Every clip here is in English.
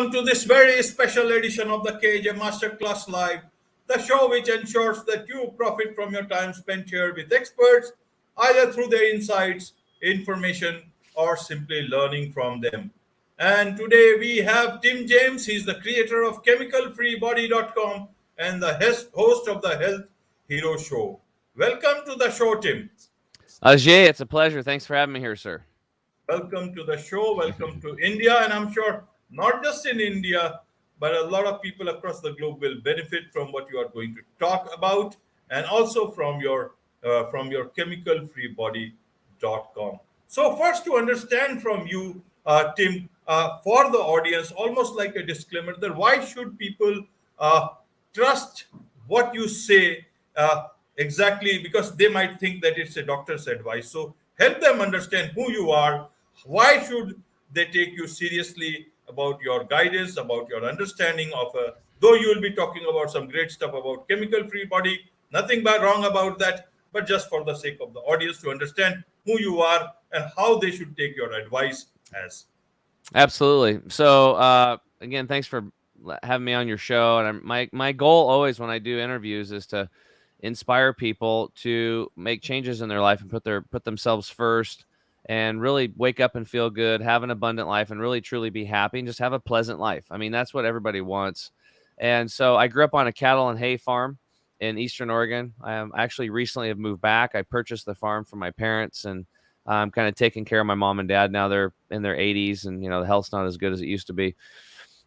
welcome to this very special edition of the KJ Masterclass Live, the show which ensures that you profit from your time spent here with experts, either through their insights, information, or simply learning from them. And today we have Tim James. He's the creator of ChemicalFreeBody.com and the host of the Health Hero Show. Welcome to the show, Tim. Ajay, it's a pleasure. Thanks for having me here, sir. Welcome to the show. Welcome to India. And I'm sure not just in India, but a lot of people across the globe will benefit from what you are going to talk about, and also from your chemicalfreebody.com. So first, to understand from you, Tim, for the audience, almost like a disclaimer, that why should people trust what you say exactly, because they might think that it's a doctor's advice. So help them understand who you are. Why should they take you seriously about your guidance, about your understanding of though you will be talking about some great stuff about chemical free body, nothing wrong about that, but just for the sake of the audience to understand who you are and how they should take your advice as. Absolutely. So again, thanks for having me on your show. And my goal always when I do interviews is to inspire people to make changes in their life and put themselves first and really wake up and feel good, have an abundant life, and really truly be happy and just have a pleasant life. I mean, that's what everybody wants. And so I grew up on a cattle and hay farm in Eastern Oregon. I actually recently have moved back. I purchased the farm from my parents, and I'm kind of taking care of my mom and dad. Now they're in their 80s, and the health's not as good as it used to be.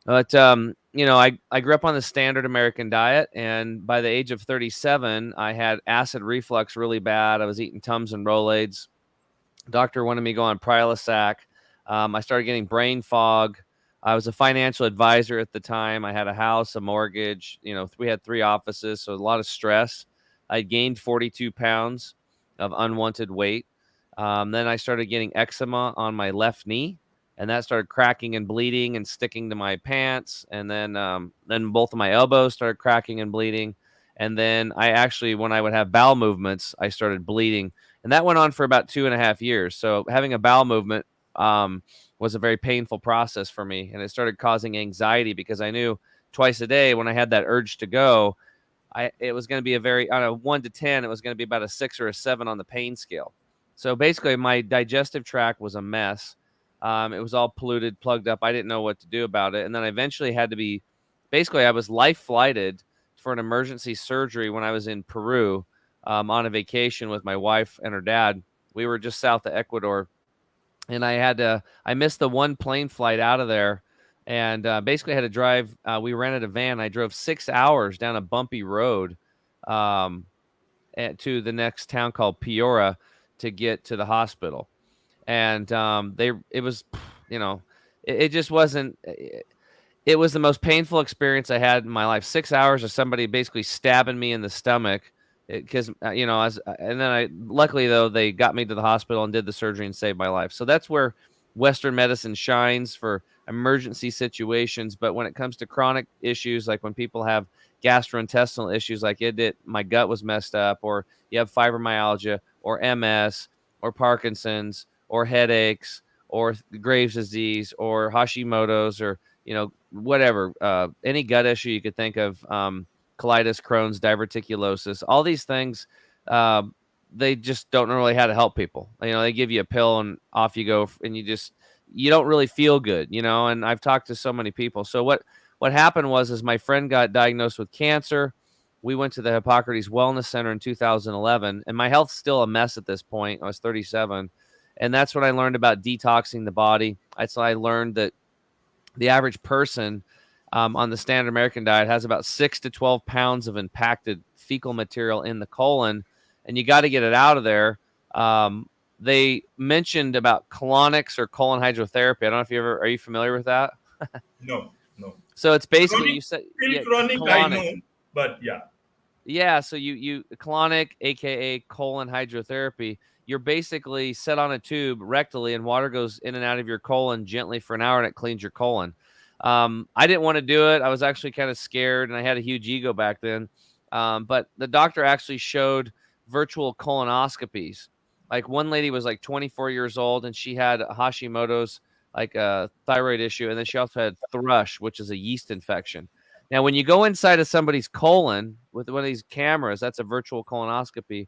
But I grew up on the standard American diet, and by the age of 37, I had acid reflux really bad. I was eating Tums and Rolaids. Doctor wanted me to go on Prilosec. I started getting brain fog. I was a financial advisor at the time. I had a house, a mortgage. We had 3 offices, so a lot of stress. I gained 42 pounds of unwanted weight. Then I started getting eczema on my left knee, and that started cracking and bleeding and sticking to my pants. And then both of my elbows started cracking and bleeding. And then when I would have bowel movements, I started bleeding. And that went on for about 2.5 years. So having a bowel movement was a very painful process for me. And it started causing anxiety because I knew twice a day when I had that urge to go, it was going to be on a 1 to 10, it was going to be about a 6 or a 7 on the pain scale. So basically my digestive tract was a mess. It was all polluted, plugged up. I didn't know what to do about it. And then I eventually I was life flighted for an emergency surgery when I was in Peru on a vacation with my wife and her dad. We were just south of Ecuador, and I missed the one plane flight out of there, and basically had to drive. We rented a van. I drove 6 hours down a bumpy road to the next town called Piura to get to the hospital. And it just wasn't. It was the most painful experience I had in my life. 6 hours of somebody basically stabbing me in the stomach. Because luckily though, they got me to the hospital and did the surgery and saved my life. So that's where Western medicine shines for emergency situations. But when it comes to chronic issues, like when people have gastrointestinal issues, like my gut was messed up, or you have fibromyalgia, or MS, or Parkinson's, or headaches, or Graves' disease, or Hashimoto's, or whatever, any gut issue you could think of. Colitis, Crohn's, diverticulosis, all these things, they just don't know really how to help people. They give you a pill and off you go, and you don't really feel good, and I've talked to so many people. So what happened was my friend got diagnosed with cancer. We went to the Hippocrates Wellness Center in 2011, and my health's still a mess at this point. I was 37, and that's when I learned about detoxing the body. I learned that the average person on the standard American diet has about 6 to 12 pounds of impacted fecal material in the colon, and you got to get it out of there. They mentioned about colonics or colon hydrotherapy. I don't know if are you familiar with that? No. So it's basically chronic, I know, but yeah. Yeah, so you colonic, aka colon hydrotherapy. You're basically set on a tube rectally, and water goes in and out of your colon gently for an hour, and it cleans your colon. I didn't want to do it. I was actually kind of scared, and I had a huge ego back then. But the doctor actually showed virtual colonoscopies. Like one lady was like 24 years old, and she had Hashimoto's like a thyroid issue, and then she also had thrush, which is a yeast infection. Now, when you go inside of somebody's colon with one of these cameras, that's a virtual colonoscopy.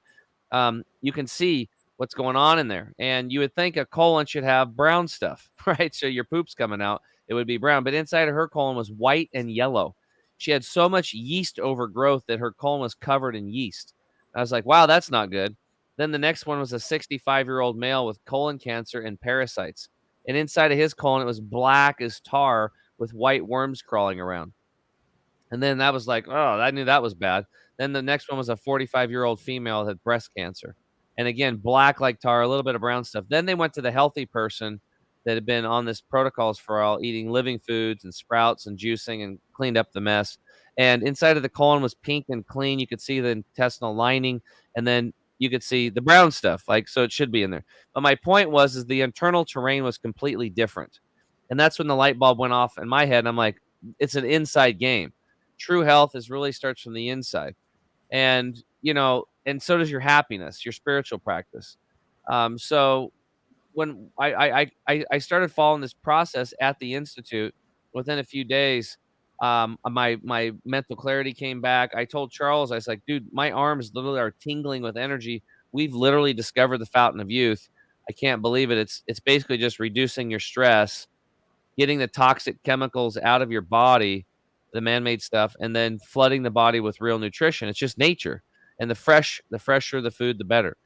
You can see what's going on in there, and you would think a colon should have brown stuff, right? So your poop's coming out, it would be brown, but inside of her colon was white and yellow. She had so much yeast overgrowth that her colon was covered in yeast. I was like, wow, that's not good. Then the next one was a 65-year-old male with colon cancer and parasites. And inside of his colon, it was black as tar with white worms crawling around. And then that was like, oh, I knew that was bad. Then the next one was a 45-year-old female that had breast cancer. And again, black like tar, a little bit of brown stuff. Then they went to the healthy person that had been on this protocols for all, eating living foods and sprouts and juicing, and cleaned up the mess. And inside of the colon was pink and clean. You could see the intestinal lining, and then you could see the brown stuff. Like, so it should be in there. But my point was, is the internal terrain was completely different. And that's when the light bulb went off in my head. And I'm like, it's an inside game. True health really starts from the inside. And, and so does your happiness, your spiritual practice. So when I started following this process at the Institute, within a few days, my mental clarity came back. I told Charles, I was like, dude, my arms literally are tingling with energy. We've literally discovered the fountain of youth. I can't believe it. It's basically just reducing your stress, getting the toxic chemicals out of your body, the man-made stuff, and then flooding the body with real nutrition. It's just nature. And the fresher the food, the better.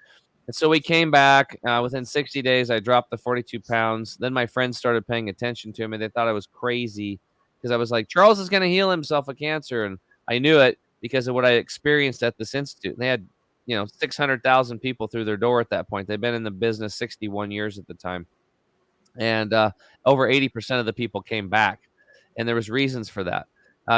And so we came back. Within 60 days, I dropped the 42 pounds. Then my friends started paying attention to me. They thought I was crazy because I was like, Charles is going to heal himself of cancer. And I knew it because of what I experienced at this institute. And they had, 600,000 people through their door at that point. They've been in the business 61 years at the time. And over 80% of the people came back. And there was reasons for that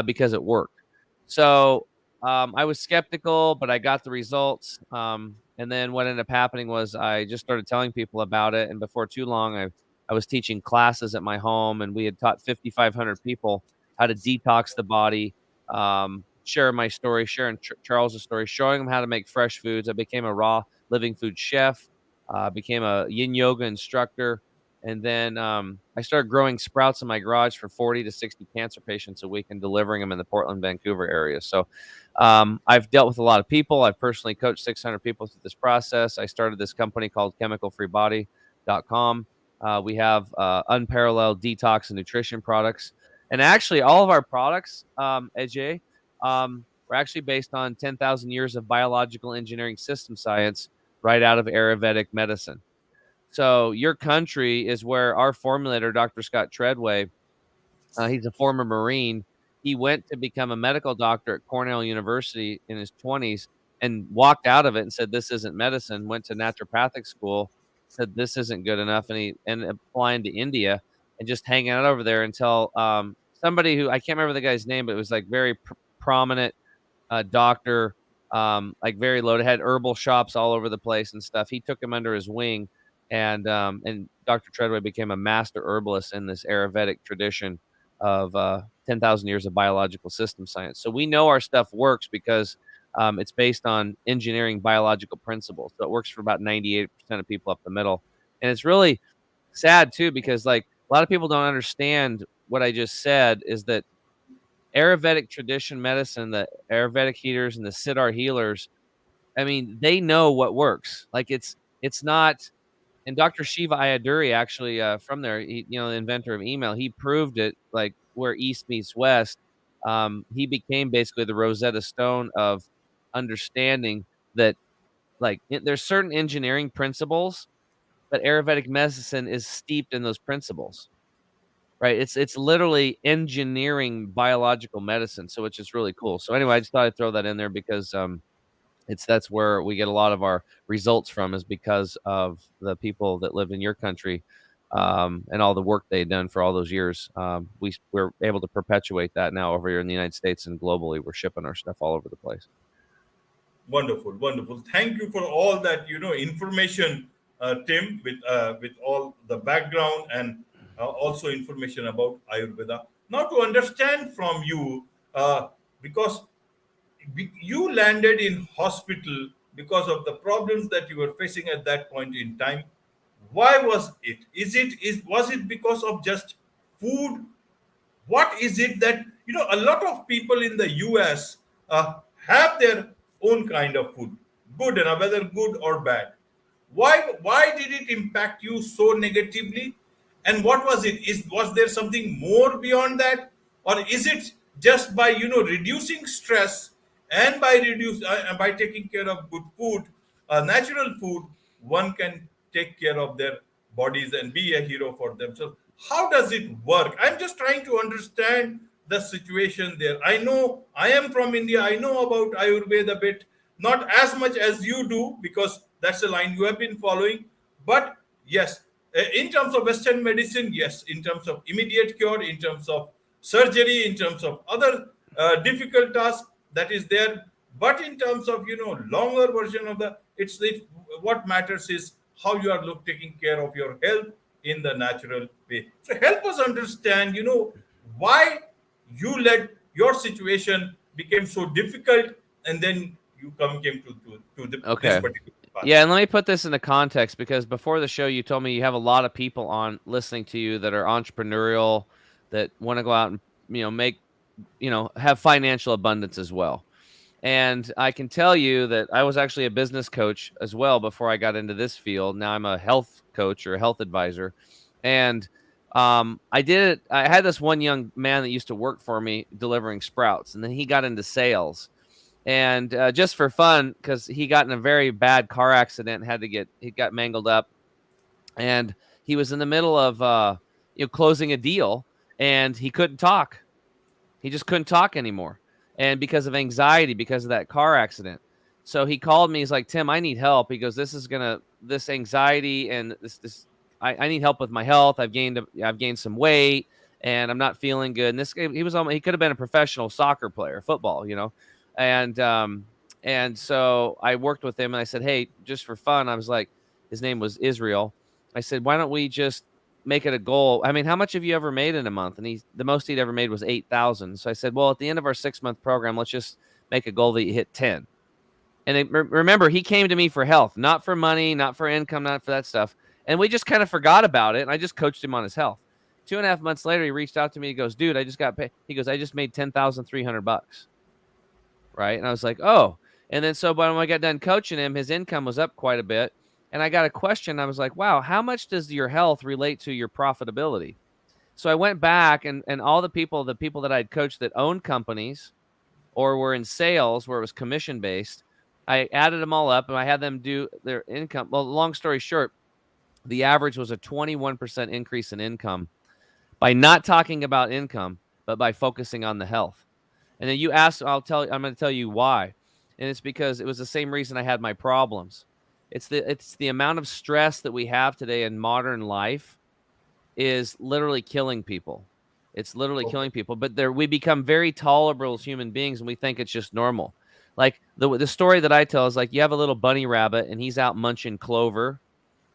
because it worked. So I was skeptical, but I got the results. And then what ended up happening was I just started telling people about it. And before too long, I was teaching classes at my home, and we had taught 5,500 people how to detox the body, share my story, sharing Charles's story, showing them how to make fresh foods. I became a raw living food chef, became a yin yoga instructor. And then I started growing sprouts in my garage for 40 to 60 cancer patients a week and delivering them in the Portland, Vancouver area. So I've dealt with a lot of people. I've personally coached 600 people through this process. I started this company called chemicalfreebody.com. We have unparalleled detox and nutrition products. And actually, all of our products, Ajay, were actually based on 10,000 years of biological engineering system science right out of Ayurvedic medicine. So your country is where our formulator, Dr. Scott Treadway, he's a former Marine. He went to become a medical doctor at Cornell University in his 20s and walked out of it and said, this isn't medicine, went to naturopathic school, said this isn't good enough. And he ended up flying to India and just hanging out over there until somebody who, I can't remember the guy's name, but it was like very prominent doctor, like very loaded, had herbal shops all over the place and stuff. He took him under his wing. And Dr. Treadway became a master herbalist in this Ayurvedic tradition of 10,000 years of biological system science. So we know our stuff works because it's based on engineering biological principles. So it works for about 98% of people up the middle. And it's really sad too, because like a lot of people don't understand what I just said is that Ayurvedic tradition medicine, the Ayurvedic healers and the Siddhar healers, I mean, they know what works. Like it's not. And Dr. Shiva Ayaduri, actually, from there, he, the inventor of email, he proved it, like where East meets West. He became basically the Rosetta Stone of understanding that, like, there's certain engineering principles, but Ayurvedic medicine is steeped in those principles, right? It's literally engineering biological medicine, so it's just really cool. So anyway, I just thought I'd throw that in there because that's where we get a lot of our results from, is because of the people that live in your country and all the work they've done for all those years. We're able to perpetuate that now over here in the United States and globally. We're shipping our stuff all over the place. Wonderful, wonderful. Thank you for all that information, Tim, with all the background and also information about Ayurveda. Now to understand from you, because you landed in hospital because of the problems that you were facing at that point in time. Why was it? Was it because of just food? What is it that a lot of people in the US have their own kind of food, good and whether good or bad. Why did it impact you so negatively? And what was it? Was there something more beyond that, or is it just by reducing stress and by taking care of good food, natural food, one can take care of their bodies and be a hero for themselves. How does it work? I'm just trying to understand the situation there. I know I am from India. I know about Ayurveda a bit, not as much as you do, because that's the line you have been following. But yes, in terms of Western medicine, yes, in terms of immediate cure, in terms of surgery, in terms of other difficult tasks, that is there. But in terms of longer version of what matters is how you are taking care of your health in the natural way. So help us understand why you let your situation became so difficult, and then you came this Okay. particular path. Yeah, and let me put this into context because before the show, you told me you have a lot of people on listening to you that are entrepreneurial, that want to go out and make have financial abundance as well. And I can tell you that I was actually a business coach as well before I got into this field. Now I'm a health coach or a health advisor, and I did it. I had this one young man that used to work for me delivering sprouts, and then he got into sales and just for fun because he got in a very bad car accident, he got mangled up, and he was in the middle of closing a deal, and he couldn't talk. He just couldn't talk anymore, and because of anxiety, because of that car accident. So he called me. He's like, Tim, I need help. He goes, this anxiety and this I need help with my health. I've gained some weight, and I'm not feeling good. And he could have been a professional soccer player, football, and so I worked with him, and I said, hey, just for fun, I was like, his name was Israel. I said, why don't we just make it a goal? I mean, how much have you ever made in a month? And the most he'd ever made was 8,000. So I said, well, at the end of our 6-month program, let's just make a goal that you hit 10. And remember, he came to me for health, not for money, not for income, not for that stuff. And we just kind of forgot about it. And I just coached him on his health. 2.5 months later, he reached out to me. He goes, dude, I just got paid. He goes, I just made $10,300. Right. And I was like, oh. And then so when I got done coaching him, his income was up quite a bit. And I got a question. I was like, wow, how much does your health relate to your profitability? So I went back and all the people that I'd coached that owned companies or were in sales where it was commission based, I added them all up and I had them do their income. Well, long story short, the average was a 21% increase in income by not talking about income, but by focusing on the health. And then you asked, I'm going to tell you why. And it's because it was the same reason I had my problems. It's the amount of stress that we have today in modern life is literally killing people. It's literally killing people. But we become very tolerable as human beings, and we think it's just normal. Like the story that I tell is like you have a little bunny rabbit, and he's out munching clover,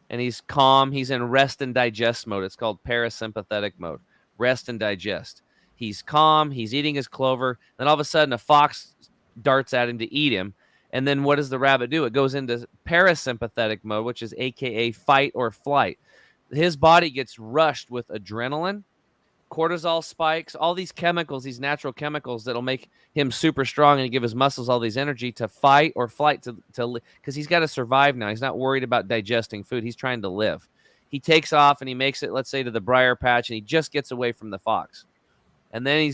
and he's calm. He's in rest and digest mode. It's called parasympathetic mode, rest and digest. He's calm. He's eating his clover. Then all of a sudden, a fox darts at him to eat him. And then what does the rabbit do? It goes into parasympathetic mode, which is AKA fight or flight. His body gets rushed with adrenaline, cortisol spikes, all these chemicals, these natural chemicals that'll make him super strong and give his muscles all these energy to fight or flight to because he's got to survive now. He's not worried about digesting food. He's trying to live. He takes off and he makes it, let's say, to the briar patch, and he just gets away from the fox. And then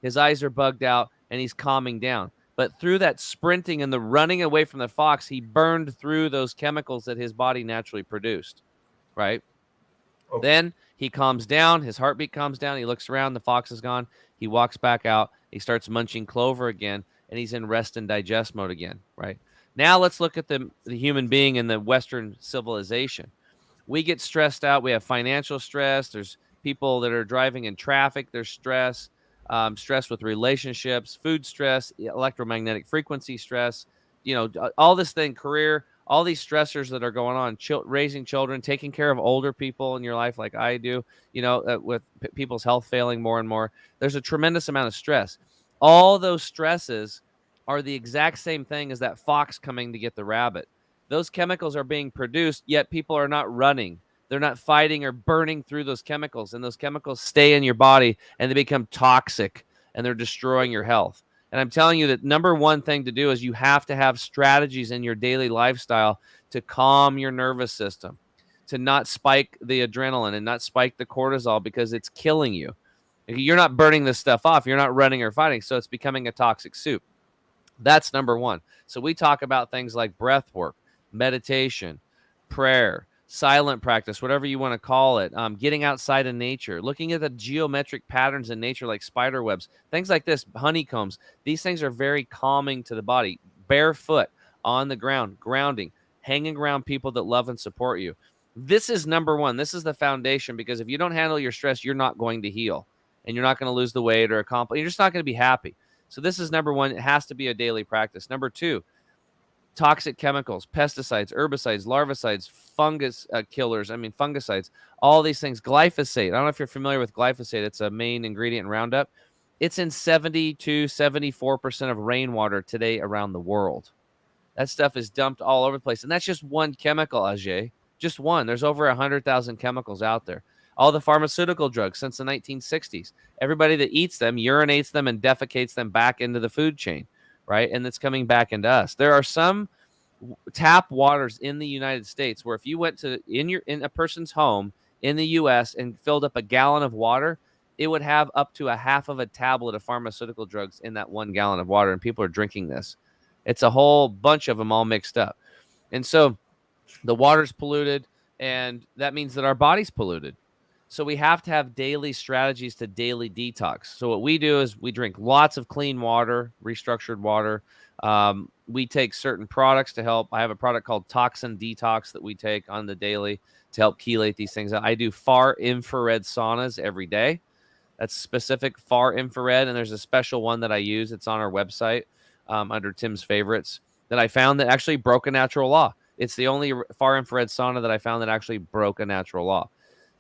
his eyes are bugged out and he's calming down. But through that sprinting and the running away from the fox, he burned through those chemicals that his body naturally produced, right? Okay. Then he calms down. His heartbeat calms down. He looks around. The fox is gone. He walks back out. He starts munching clover again, and he's in rest and digest mode again, right? Now let's look at the human being in the Western civilization. We get stressed out. We have financial stress. There's people that are driving in traffic. There's stress. Stress with relationships, food stress, electromagnetic frequency stress, all this thing, career, all these stressors that are going on, raising children, taking care of older people in your life like I do, with people's health failing more and more. There's a tremendous amount of stress. All those stresses are the exact same thing as that fox coming to get the rabbit. Those chemicals are being produced, yet people are not running. They're not fighting or burning through those chemicals, and those chemicals stay in your body and they become toxic and they're destroying your health. And I'm telling you that number one thing to do is you have to have strategies in your daily lifestyle to calm your nervous system, to not spike the adrenaline and not spike the cortisol, because it's killing you. You're not burning this stuff off. You're not running or fighting. So it's becoming a toxic soup. That's number one. So we talk about things like breath work, meditation, prayer, silent practice, whatever you want to call it, getting outside in nature, looking at the geometric patterns in nature like spider webs, things like this, honeycombs. These things are very calming to the body. Barefoot on the ground, grounding, hanging around people that love and support you. This is number one. This is the foundation, because if you don't handle your stress, you're not going to heal, and you're not going to lose the weight or accomplish. You're just not going to be happy. So this is number one. It has to be a daily practice. Number two, toxic chemicals, pesticides, herbicides, larvicides, fungus killers, fungicides, all these things. Glyphosate. I don't know if you're familiar with glyphosate. It's a main ingredient in Roundup. It's in 70 to 74% of rainwater today around the world. That stuff is dumped all over the place. And that's just one chemical, Ajay. Just one. There's over 100,000 chemicals out there. All the pharmaceutical drugs since the 1960s. Everybody that eats them urinates them and defecates them back into the food chain, right? And it's coming back into us. There are some tap waters in the United States where if you went to in a person's home in the U.S. and filled up a gallon of water, it would have up to a half of a tablet of pharmaceutical drugs in that 1 gallon of water, and people are drinking this. It's a whole bunch of them all mixed up. And so the water's polluted, and that means that our body's polluted. So we have to have daily strategies to daily detox. So what we do is we drink lots of clean water, restructured water. We take certain products to help. I have a product called Toxin Detox that we take on the daily to help chelate these things. I do far infrared saunas every day. That's specific far infrared, and there's a special one that I use. It's on our website under Tim's Favorites that I found that actually broke a natural law. It's the only far infrared sauna that I found that actually broke a natural law.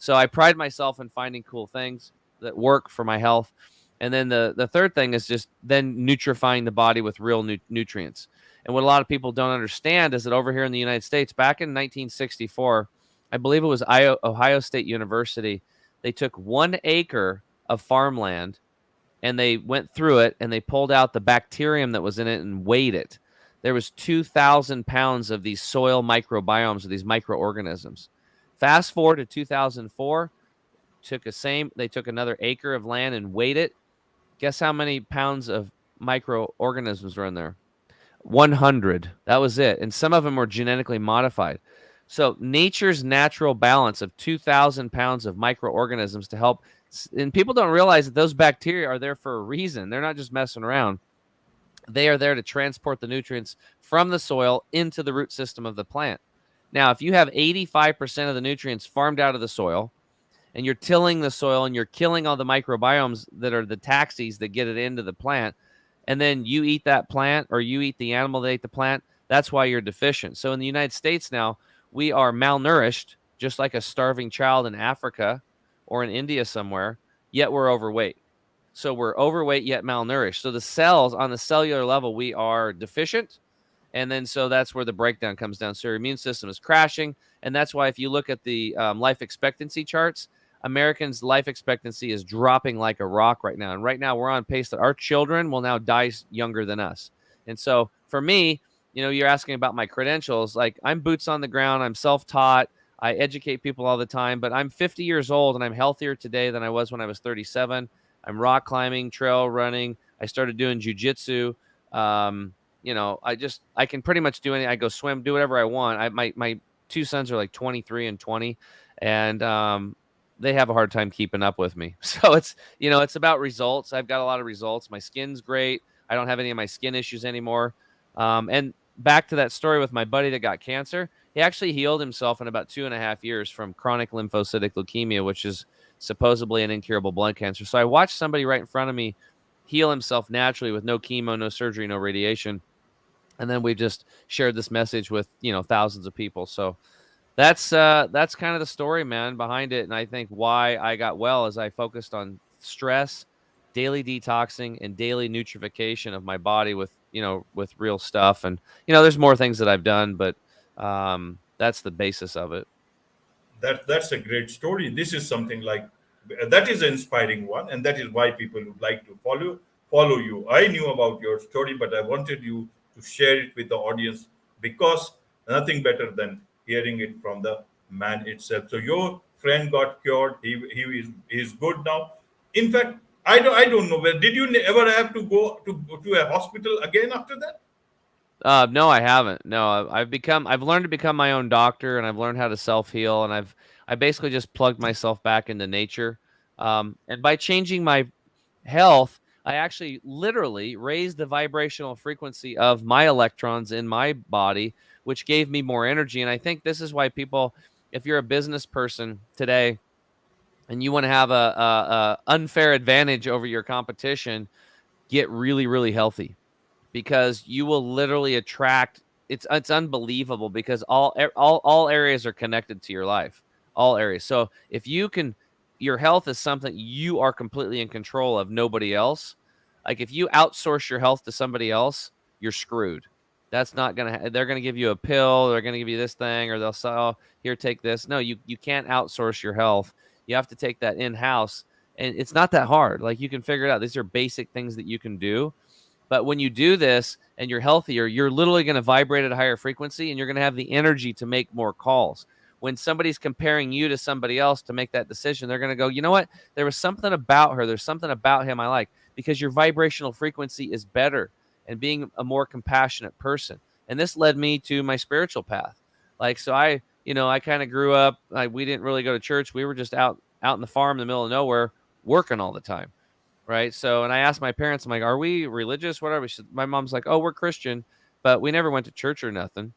So I pride myself in finding cool things that work for my health. And then the third thing is just then nutrifying the body with real nutrients. And what a lot of people don't understand is that over here in the United States, back in 1964, I believe it was Ohio State University, they took 1 acre of farmland and they went through it and they pulled out the bacterium that was in it and weighed it. There was 2,000 pounds of these soil microbiomes, of these microorganisms. Fast forward to 2004, they took another acre of land and weighed it. Guess how many pounds of microorganisms were in there? 100. That was it. And some of them were genetically modified. So nature's natural balance of 2,000 pounds of microorganisms to help. And people don't realize that those bacteria are there for a reason. They're not just messing around. They are there to transport the nutrients from the soil into the root system of the plant. Now, if you have 85% of the nutrients farmed out of the soil and you're tilling the soil and you're killing all the microbiomes that are the taxis that get it into the plant, and then you eat that plant or you eat the animal that ate the plant, that's why you're deficient. So in the United States now, we are malnourished, just like a starving child in Africa or in India somewhere, yet we're overweight. So we're overweight yet malnourished. So the cells on the cellular level, we are deficient. And then so that's where the breakdown comes down. So your immune system is crashing. And that's why if you look at the life expectancy charts, Americans' life expectancy is dropping like a rock right now. And right now we're on pace that our children will now die younger than us. And so for me, you're asking about my credentials. Like, I'm boots on the ground. I'm self-taught. I educate people all the time. But I'm 50 years old and I'm healthier today than I was when I was 37. I'm rock climbing, trail running. I started doing jujitsu. I can pretty much do anything. I go swim, do whatever I want. My 2 sons are like 23 and 20, and they have a hard time keeping up with me. So it's about results. I've got a lot of results. My skin's great. I don't have any of my skin issues anymore. And back to that story with my buddy that got cancer. He actually healed himself in about 2.5 years from chronic lymphocytic leukemia, which is supposedly an incurable blood cancer. So I watched somebody right in front of me heal himself naturally with no chemo, no surgery, no radiation. And then we just shared this message with, thousands of people. So that's kind of the story, man, behind it. And I think why I got well is I focused on stress, daily detoxing, and daily nutrification of my body with real stuff. And, there's more things that I've done, but that's the basis of it. That's a great story. This is something like that is an inspiring one, and that is why people would like to follow you. I knew about your story, but I wanted you to share it with the audience because nothing better than hearing it from the man itself. So your friend got cured. He's good now. In fact, I don't know. Where did you ever have to go to a hospital again after that? No, I haven't. No, I've learned to become my own doctor, and I've learned how to self heal, and I basically just plugged myself back into nature. And by changing my health, I actually literally raised the vibrational frequency of my electrons in my body, which gave me more energy. And I think this is why people, if you're a business person today and you want to have a unfair advantage over your competition, get really, really healthy, because you will literally attract. It's unbelievable, because all areas are connected to your life, all areas. So if you can, your health is something you are completely in control of, nobody else. Like if you outsource your health to somebody else, you're screwed. That's not gonna. They're gonna give you a pill. They're gonna give you this thing, or they'll say, "Oh, here, take this." No, you can't outsource your health. You have to take that in house, and it's not that hard. Like you can figure it out. These are basic things that you can do. But when you do this and you're healthier, you're literally going to vibrate at a higher frequency, and you're going to have the energy to make more calls. When somebody's comparing you to somebody else to make that decision, they're going to go, you know what? There was something about her. There's something about him I like, because your vibrational frequency is better and being a more compassionate person. And this led me to my spiritual path. Like, so I kind of grew up, like, we didn't really go to church. We were just out in the farm in the middle of nowhere working all the time. Right. So, and I asked my parents, I'm like, are we religious? What are we? My mom's like, oh, we're Christian, but we never went to church or nothing.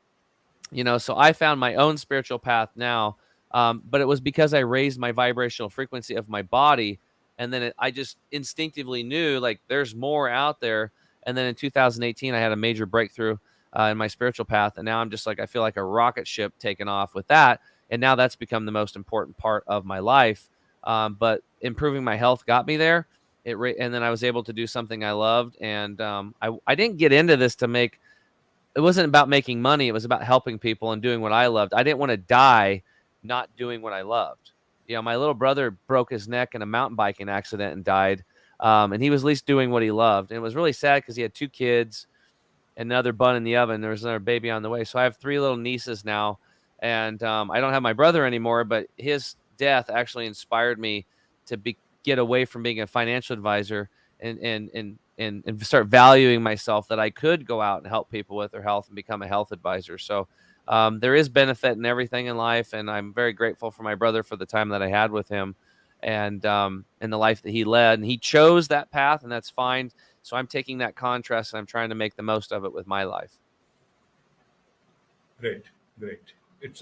So I found my own spiritual path now. But it was because I raised my vibrational frequency of my body. And then I just instinctively knew, like, there's more out there. And then in 2018, I had a major breakthrough in my spiritual path. And now I'm just like, I feel like a rocket ship taking off with that. And now that's become the most important part of my life. But improving my health got me there. And then I was able to do something I loved. And I didn't get into this to make, it wasn't about making money. It was about helping people and doing what I loved. I didn't want to die not doing what I loved. My little brother broke his neck in a mountain biking accident and died. And he was at least doing what he loved. And it was really sad because he had 2 kids and another bun in the oven. There was another baby on the way. So I have 3 little nieces now. And I don't have my brother anymore, but his death actually inspired me to get away from being a financial advisor and start valuing myself, that I could go out and help people with their health and become a health advisor. So there is benefit in everything in life. And I'm very grateful for my brother for the time that I had with him and the life that he led. And he chose that path, and that's fine. So I'm taking that contrast and I'm trying to make the most of it with my life. Great, great. It's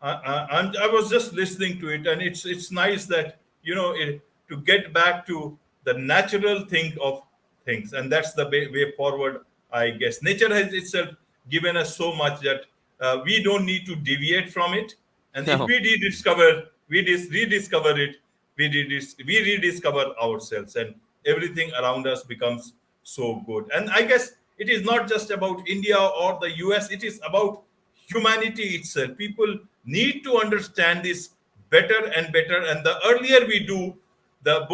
I was just listening to it, and it's nice that to get back to the natural thing of things, and that's the way forward. I guess nature has itself given us so much that we don't need to deviate from it. And if No. we rediscover, rediscover it, we rediscover ourselves, and everything around us becomes so good. And I guess it is not just about India or the US, it is about humanity itself. People need to understand this better and better. And the earlier we do, the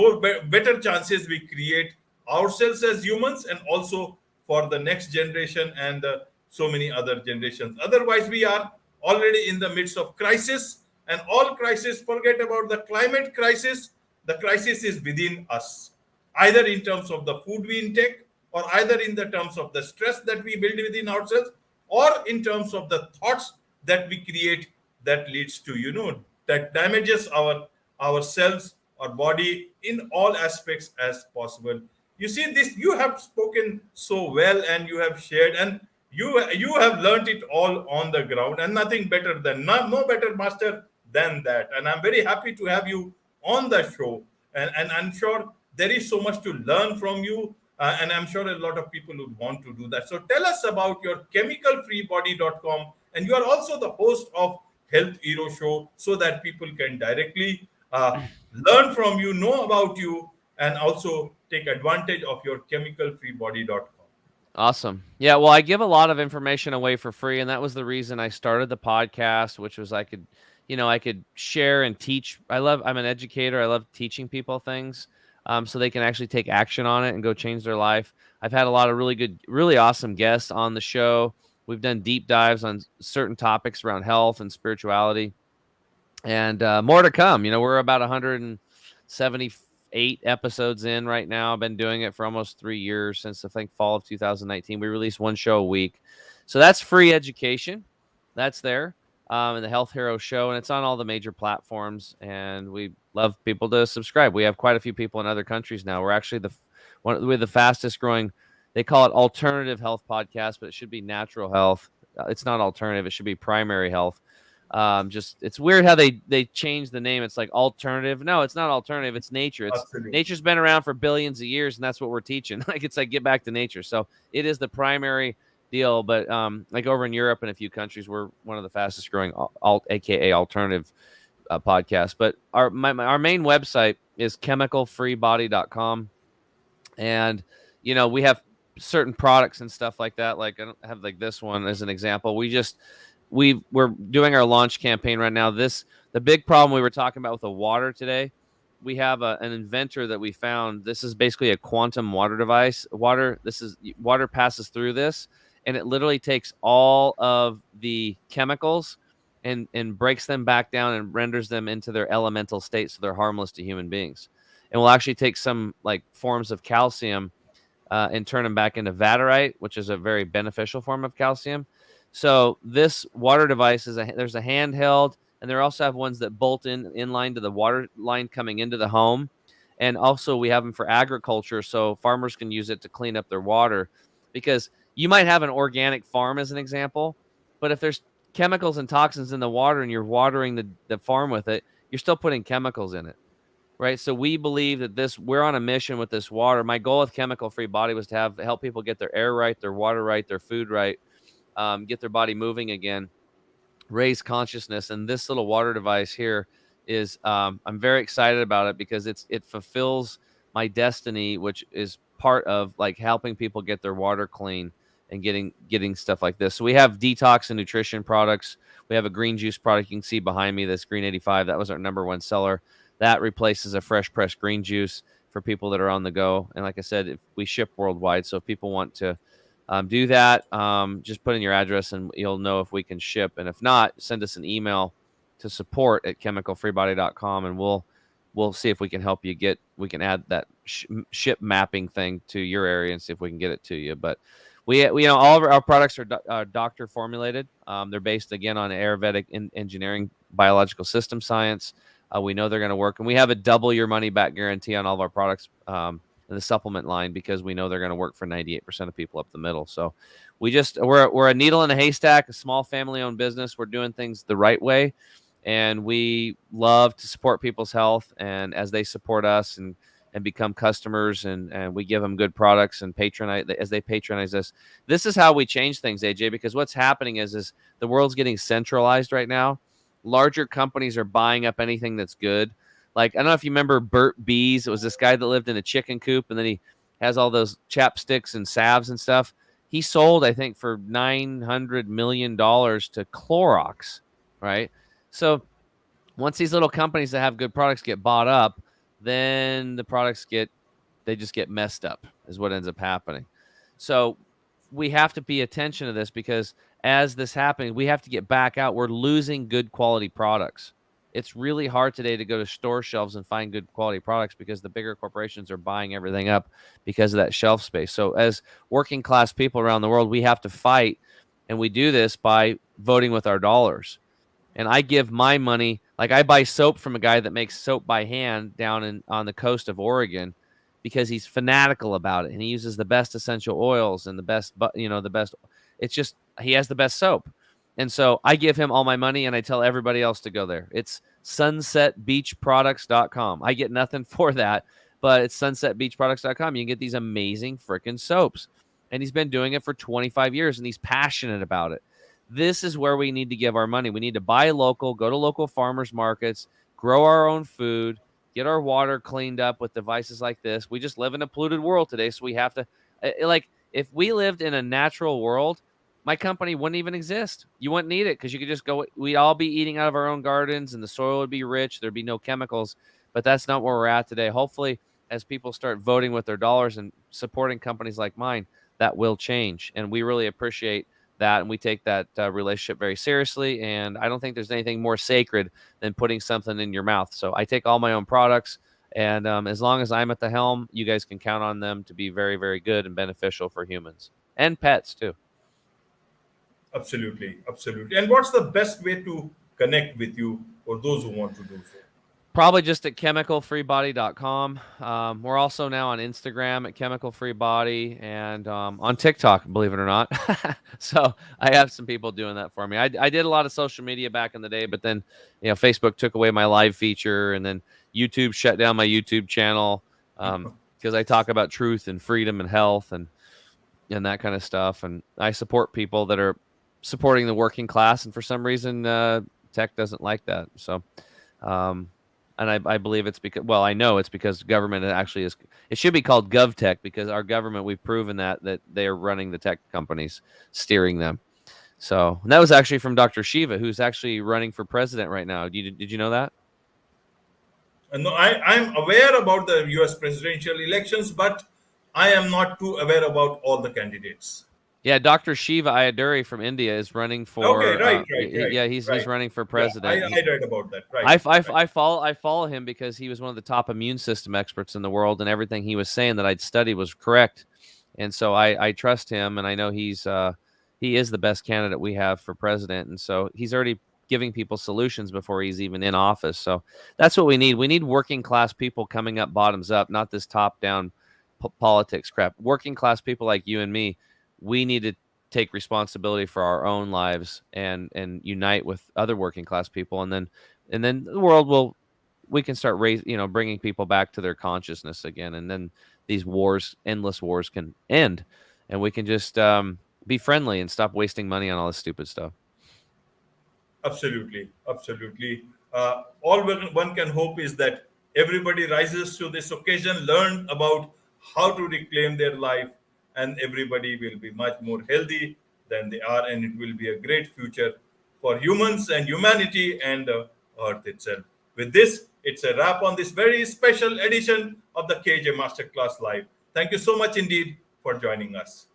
better chances we create ourselves as humans, and also for the next generation and so many other generations. Otherwise, we are already in the midst of crisis, and all crisis, forget about the climate crisis. The crisis is within us, either in terms of the food we intake, or either in the terms of the stress that we build within ourselves, or in terms of the thoughts that we create that leads to that damages ourselves, our body, in all aspects as possible. You see, this you have spoken so well, and you have shared, and you have learned it all on the ground, and nothing better than no better master than that. And I'm very happy to have you on the show, and I'm sure there is so much to learn from you, and I'm sure a lot of people would want to do that. So tell us about your chemicalfreebody.com, and you are also the host of Health Hero Show, so that people can directly learn from you, know about you, and also take advantage of your chemicalfreebody.com. Awesome. Yeah, well, I give a lot of information away for free, and that was the reason I started the podcast, which was I could, I could share and teach. I'm an educator. I love teaching people things, so they can actually take action on it and go change their life. I've had a lot of really good, really awesome guests on the show. We've done deep dives on certain topics around health and spirituality, and more to come. We're about 178 episodes in right now. I've been doing it for almost 3 years, since I think fall of 2019. We release one show a week, so that's free education. That's there. And the Health Hero Show, and it's on all the major platforms. And we love people to subscribe. We have quite a few people in other countries now. We're actually we're the fastest growing. They call it alternative health podcast, but it should be natural health. It's not alternative. It should be primary health. Just it's weird how they changed the name. It's like alternative. No, it's not alternative. It's nature. Absolutely. Nature's been around for billions of years, and that's what we're teaching. It's like get back to nature. So it is the primary deal. But like over in Europe and a few countries, we're one of the fastest growing aka alternative podcasts. But our main website is chemicalfreebody.com, and we have certain products and stuff like that. Like I don't have like this one as an example. We're doing our launch campaign right now. The big problem we were talking about with the water today, we have an inventor that we found. This is basically a quantum water device. Water passes through this, and it literally takes all of the chemicals and breaks them back down and renders them into their elemental state, so they're harmless to human beings. And we'll actually take some like forms of calcium and turn them back into vaterite, which is a very beneficial form of calcium. So this water device there's a handheld, and they also have ones that bolt in line to the water line coming into the home. And also we have them for agriculture, so farmers can use it to clean up their water, because you might have an organic farm as an example, but if there's chemicals and toxins in the water and you're watering the farm with it, you're still putting chemicals in it. Right. So we believe that we're on a mission with this water. My goal with Chemical Free Body was to help people get their air right, their water right, their food right, get their body moving again, raise consciousness. And this little water device here is, I'm very excited about it because it fulfills my destiny, which is part of like helping people get their water clean and getting stuff like this. So we have detox and nutrition products. We have a green juice product you can see behind me, this Green 85. That was our #1 seller. That replaces a fresh pressed green juice for people that are on the go. And like I said, we ship worldwide. So if people want to do that, just put in your address and you'll know if we can ship. And if not, send us an email to support@chemicalfreebody.com, and we'll see if we can help you we can add that ship mapping thing to your area and see if we can get it to you. But we all of our products are doctor formulated. They're based again on Ayurvedic engineering, biological system science. We know they're going to work, and we have a double your money back guarantee on all of our products in the supplement line, because we know they're going to work for 98% of people up the middle. So we're a needle in a haystack, a small family owned business. We're doing things the right way, and we love to support people's health, and as they support us and become customers, and we give them good products and as they patronize us. This is how we change things, AJ, because what's happening is the world's getting centralized right now. Larger companies are buying up anything that's good. Like, I don't know if you remember Burt Bees. It was this guy that lived in a chicken coop, and then he has all those chapsticks and salves and stuff. He sold, I think, for $900 million to Clorox, right? So once these little companies that have good products get bought up, then the products just get messed up, is what ends up happening. So we have to pay attention to this, because as this happens, we have to get back out. We're losing good quality products. It's really hard today to go to store shelves and find good quality products, because the bigger corporations are buying everything up because of that shelf space. So as working class people around the world, we have to fight, and we do this by voting with our dollars. And I give my money, like I buy soap from a guy that makes soap by hand down on the coast of Oregon, because he's fanatical about it, and he uses the best essential oils and the best. It's just, he has the best soap. And so I give him all my money, and I tell everybody else to go there. It's sunsetbeachproducts.com. I get nothing for that, but it's sunsetbeachproducts.com. You can get these amazing freaking soaps. And he's been doing it for 25 years, and he's passionate about it. This is where we need to give our money. We need to buy local, go to local farmers markets, grow our own food, get our water cleaned up with devices like this. We just live in a polluted world today, so we have to, like, if we lived in a natural world, my company wouldn't even exist. You wouldn't need it because you could just go. We'd all be eating out of our own gardens, and the soil would be rich. There'd be no chemicals. But that's not where we're at today. Hopefully, as people start voting with their dollars and supporting companies like mine, that will change. And we really appreciate that, and we take that relationship very seriously. And I don't think there's anything more sacred than putting something in your mouth. So I take all my own products, and as long as I'm at the helm, you guys can count on them to be very, very good and beneficial for humans and pets too. Absolutely, absolutely. And what's the best way to connect with you for those who want to do so? Probably just at chemicalfreebody.com. We're also now on Instagram at chemicalfreebody and on TikTok, believe it or not. So I have some people doing that for me. I did a lot of social media back in the day, but then Facebook took away my live feature, and then YouTube shut down my YouTube channel because I talk about truth and freedom and health and that kind of stuff. And I support people that are supporting the working class, and for some reason, tech doesn't like that. So. And I believe it's because, well, I know it's because government actually is. It should be called GovTech because our government, we've proven that they are running the tech companies, steering them. So and that was actually from Dr. Shiva, who's actually running for president right now. Did you know that? No, I'm aware about the US presidential elections, but I am not too aware about all the candidates. Yeah, Dr. Shiva Ayaduri from India is running for. Okay, right. Yeah, he's running for president. Yeah, I read about that. Right. I follow him because he was one of the top immune system experts in the world, and everything he was saying that I'd studied was correct. And so I trust him, and I know he is the best candidate we have for president. And so he's already giving people solutions before he's even in office. So that's what we need. We need working class people coming up bottoms up, not this top down politics crap. Working class people like you and me. We need to take responsibility for our own lives and unite with other working class people, and then the world we can start bringing people back to their consciousness again, and then these endless wars can end, and we can just be friendly and stop wasting money on all this stupid stuff. Absolutely. All one can hope is that everybody rises to this occasion, learn about how to reclaim their life, and everybody will be much more healthy than they are, and it will be a great future for humans and humanity and the earth itself. With this, it's a wrap on this very special edition of the KJ Masterclass Live. Thank you so much indeed for joining us.